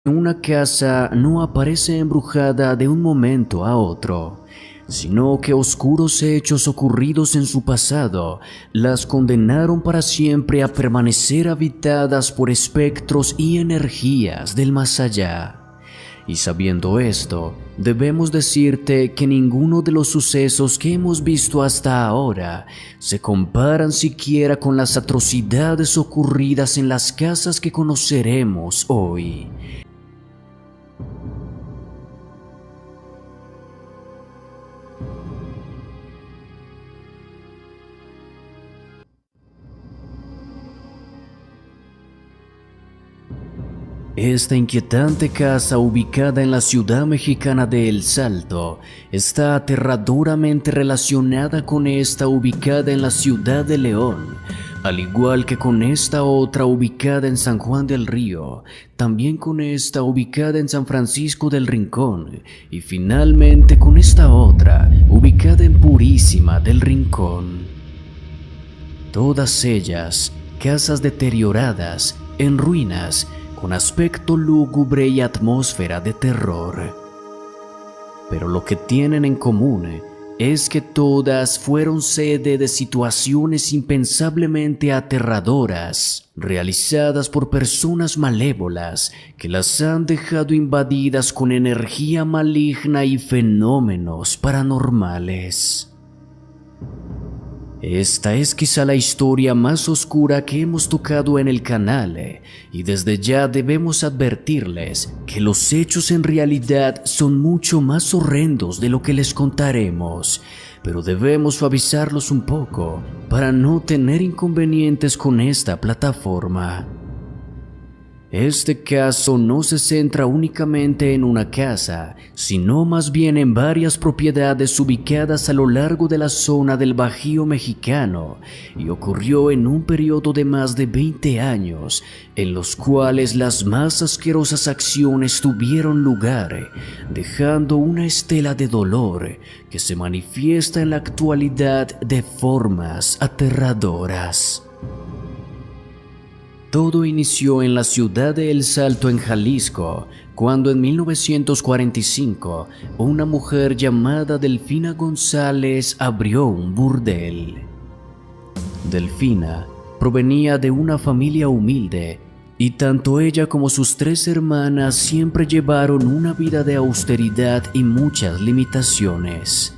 Una casa no aparece embrujada de un momento a otro, sino que oscuros hechos ocurridos en su pasado las condenaron para siempre a permanecer habitadas por espectros y energías del más allá. Y sabiendo esto, debemos decirte que ninguno de los sucesos que hemos visto hasta ahora se comparan siquiera con las atrocidades ocurridas en las casas que conoceremos hoy. Esta inquietante casa, ubicada en la ciudad mexicana de El Salto, está aterradoramente relacionada con esta ubicada en la ciudad de León, al igual que con esta otra ubicada en San Juan del Río, también con esta ubicada en San Francisco del Rincón y finalmente con esta otra ubicada en Purísima del Rincón. Todas ellas, casas deterioradas, en ruinas, con aspecto lúgubre y atmósfera de terror. Pero lo que tienen en común es que todas fueron sede de situaciones impensablemente aterradoras, realizadas por personas malévolas que las han dejado invadidas con energía maligna y fenómenos paranormales. Esta es quizá la historia más oscura que hemos tocado en el canal, y desde ya debemos advertirles que los hechos en realidad son mucho más horrendos de lo que les contaremos, pero debemos suavizarlos un poco para no tener inconvenientes con esta plataforma. Este caso no se centra únicamente en una casa, sino más bien en varias propiedades ubicadas a lo largo de la zona del Bajío mexicano y ocurrió en un periodo de más de 20 años, en los cuales las más asquerosas acciones tuvieron lugar, dejando una estela de dolor que se manifiesta en la actualidad de formas aterradoras. Todo inició en la ciudad de El Salto, en Jalisco, cuando en 1945 una mujer llamada Delfina González abrió un burdel. Delfina provenía de una familia humilde y tanto ella como sus 3 hermanas siempre llevaron una vida de austeridad y muchas limitaciones.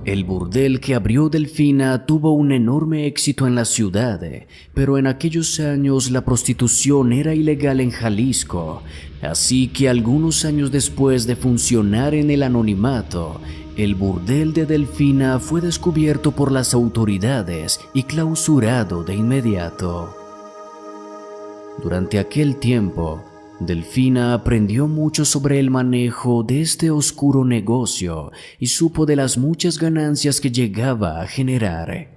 El burdel que abrió Delfina tuvo un enorme éxito en la ciudad, pero en aquellos años la prostitución era ilegal en Jalisco, así que algunos años después de funcionar en el anonimato, el burdel de Delfina fue descubierto por las autoridades y clausurado de inmediato. Durante aquel tiempo, Delfina aprendió mucho sobre el manejo de este oscuro negocio y supo de las muchas ganancias que llegaba a generar.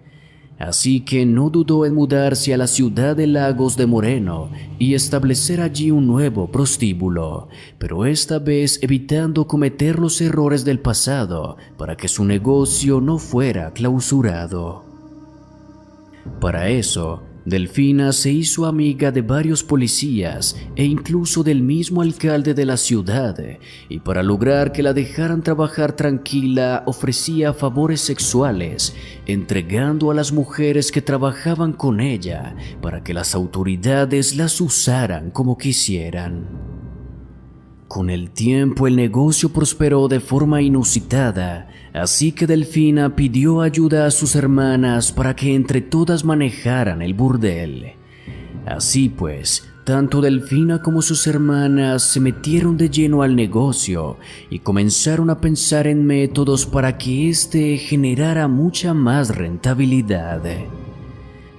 Así que no dudó en mudarse a la ciudad de Lagos de Moreno y establecer allí un nuevo prostíbulo, pero esta vez evitando cometer los errores del pasado para que su negocio no fuera clausurado. Para eso, Delfina se hizo amiga de varios policías e incluso del mismo alcalde de la ciudad, y para lograr que la dejaran trabajar tranquila ofrecía favores sexuales, entregando a las mujeres que trabajaban con ella para que las autoridades las usaran como quisieran. Con el tiempo el negocio prosperó de forma inusitada, así que Delfina pidió ayuda a sus hermanas para que entre todas manejaran el burdel. Así pues, tanto Delfina como sus hermanas se metieron de lleno al negocio y comenzaron a pensar en métodos para que éste generara mucha más rentabilidad.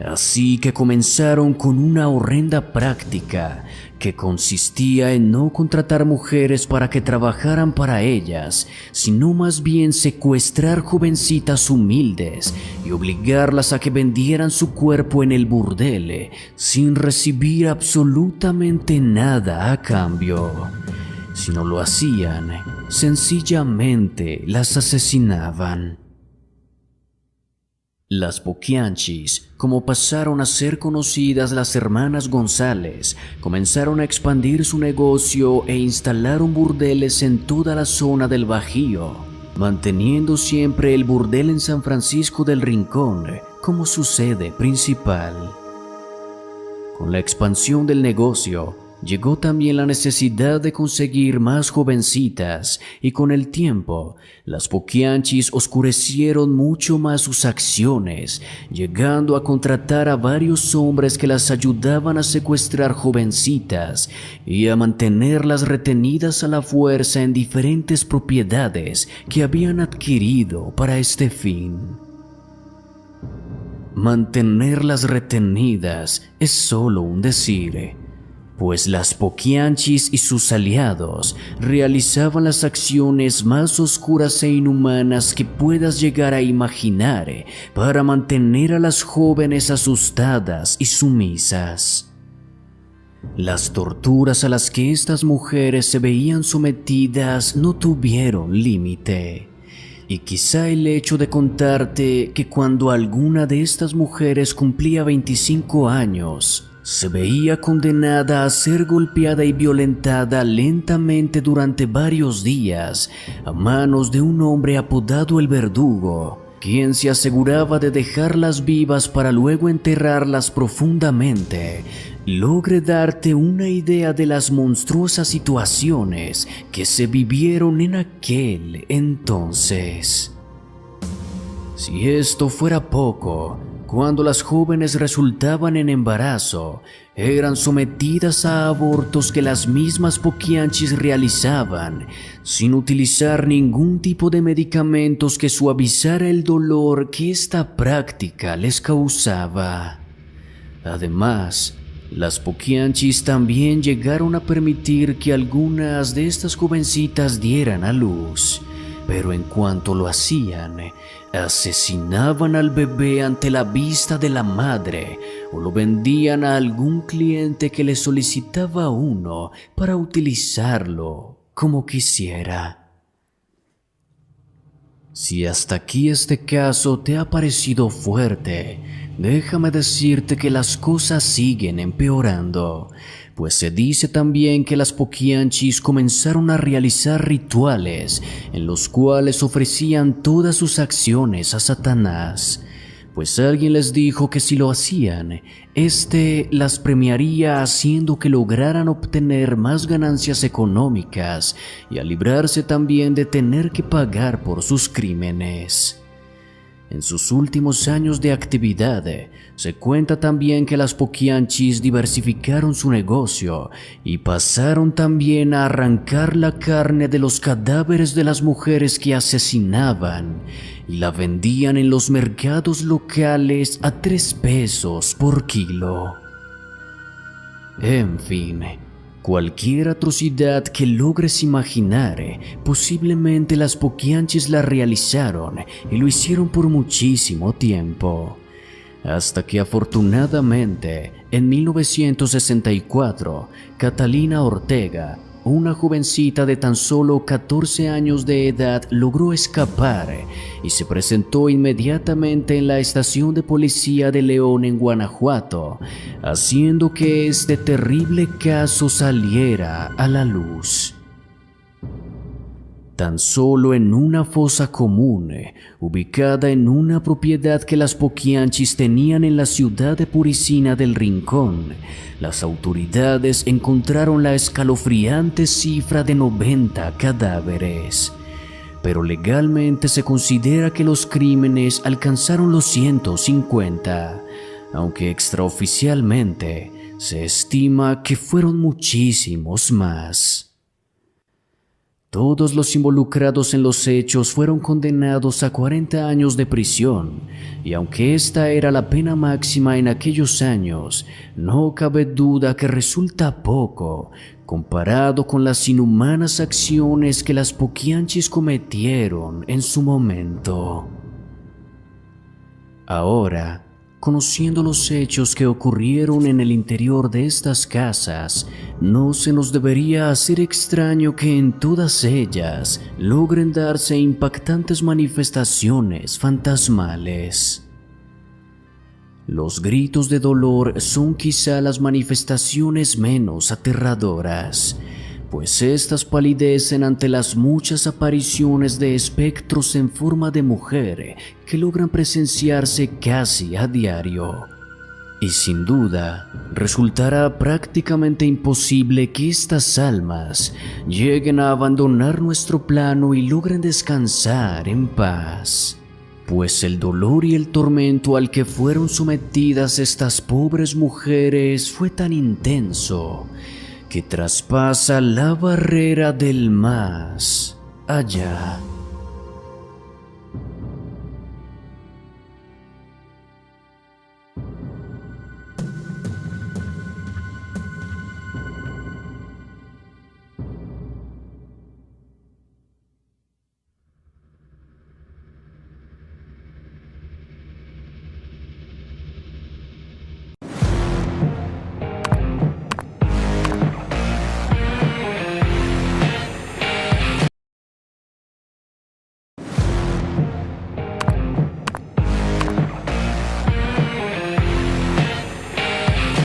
Así que comenzaron con una horrenda práctica que consistía en no contratar mujeres para que trabajaran para ellas, sino más bien secuestrar jovencitas humildes y obligarlas a que vendieran su cuerpo en el burdel sin recibir absolutamente nada a cambio. Si no lo hacían, sencillamente las asesinaban. Las Poquianchis, como pasaron a ser conocidas las hermanas González, comenzaron a expandir su negocio e instalaron burdeles en toda la zona del Bajío, manteniendo siempre el burdel en San Francisco del Rincón como su sede principal. Con la expansión del negocio, llegó también la necesidad de conseguir más jovencitas y con el tiempo, las Poquianchis oscurecieron mucho más sus acciones, llegando a contratar a varios hombres que las ayudaban a secuestrar jovencitas y a mantenerlas retenidas a la fuerza en diferentes propiedades que habían adquirido para este fin. Mantenerlas retenidas es solo un decir, pues las Poquianchis y sus aliados realizaban las acciones más oscuras e inhumanas que puedas llegar a imaginar para mantener a las jóvenes asustadas y sumisas. Las torturas a las que estas mujeres se veían sometidas no tuvieron límite. Y quizá el hecho de contarte que cuando alguna de estas mujeres cumplía 25 años, se veía condenada a ser golpeada y violentada lentamente durante varios días a manos de un hombre apodado el Verdugo, quien se aseguraba de dejarlas vivas para luego enterrarlas profundamente, logre darte una idea de las monstruosas situaciones que se vivieron en aquel entonces. Si esto fuera poco, cuando las jóvenes resultaban en embarazo, eran sometidas a abortos que las mismas Poquianchis realizaban, sin utilizar ningún tipo de medicamentos que suavizara el dolor que esta práctica les causaba. Además, las Poquianchis también llegaron a permitir que algunas de estas jovencitas dieran a luz, pero en cuanto lo hacían, asesinaban al bebé ante la vista de la madre o lo vendían a algún cliente que le solicitaba uno para utilizarlo como quisiera. Si hasta aquí este caso te ha parecido fuerte, déjame decirte que las cosas siguen empeorando, pues se dice también que las Poquianchis comenzaron a realizar rituales en los cuales ofrecían todas sus acciones a Satanás, pues alguien les dijo que si lo hacían, las premiaría haciendo que lograran obtener más ganancias económicas y a librarse también de tener que pagar por sus crímenes. En sus últimos años de actividad, se cuenta también que las Poquianchis diversificaron su negocio y pasaron también a arrancar la carne de los cadáveres de las mujeres que asesinaban y la vendían en los mercados locales a 3 pesos por kilo. En fin, cualquier atrocidad que logres imaginar, posiblemente las Poquianchis la realizaron y lo hicieron por muchísimo tiempo. Hasta que afortunadamente, en 1964, Catalina Ortega, una jovencita de tan solo 14 años de edad, logró escapar y se presentó inmediatamente en la estación de policía de León en Guanajuato, haciendo que este terrible caso saliera a la luz. Tan solo en una fosa común, ubicada en una propiedad que las Poquianchis tenían en la ciudad de Puricina del Rincón, las autoridades encontraron la escalofriante cifra de 90 cadáveres. Pero legalmente se considera que los crímenes alcanzaron los 150, aunque extraoficialmente se estima que fueron muchísimos más. Todos los involucrados en los hechos fueron condenados a 40 años de prisión, y aunque esta era la pena máxima en aquellos años, no cabe duda que resulta poco comparado con las inhumanas acciones que las Poquianchis cometieron en su momento. Ahora, conociendo los hechos que ocurrieron en el interior de estas casas, no se nos debería hacer extraño que en todas ellas logren darse impactantes manifestaciones fantasmales. Los gritos de dolor son quizá las manifestaciones menos aterradoras, pues estas palidecen ante las muchas apariciones de espectros en forma de mujer que logran presenciarse casi a diario. Y sin duda, resultará prácticamente imposible que estas almas lleguen a abandonar nuestro plano y logren descansar en paz, pues el dolor y el tormento al que fueron sometidas estas pobres mujeres fue tan intenso que traspasa la barrera del más allá.